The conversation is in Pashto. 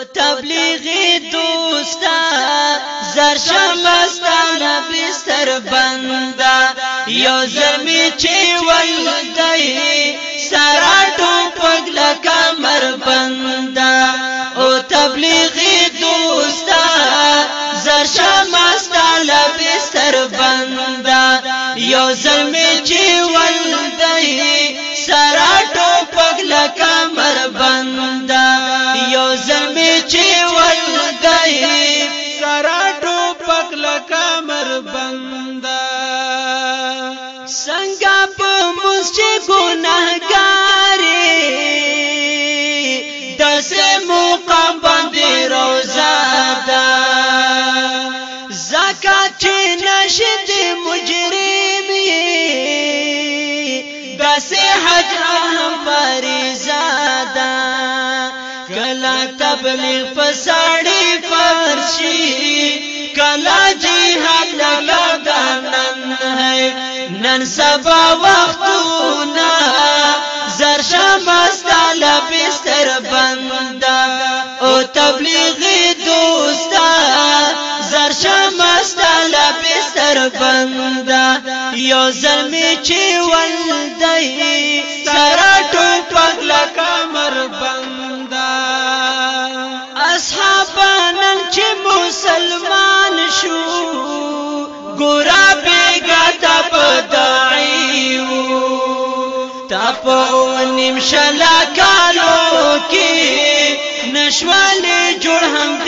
تبلیغی دوستا زرشمستان بستر بندا یو زرمی چی ولدی سراتو پگلا کمر بندا او تبلیغی دوستا زرشمستان بستر بندا یو زرمی چی ولدی سراتو پگلا کمر بندا یو زرمی چی ولدی سراتو پگلا کمر بندا سنگا پا مسجد گناہگاری دس موقع بندی روزادا زکاة چی نشد مجرمی دس حج اہم فریزادا کلا تبلیغ فساڑی فرشی کلا جہاد لگا دانن ہے نن سبا وقتونا زرشمستا لبستر بندا او تبلیغی دوستا زرشمستا لبستر بندا یو زلمی چی ولدی سراتو پگلا کمر بندا اصحابانن چی مسلمان شو گورا بیگا تپ دعیو تپ اونیم شلا کالو کی نشوالی جوڑ ہم دی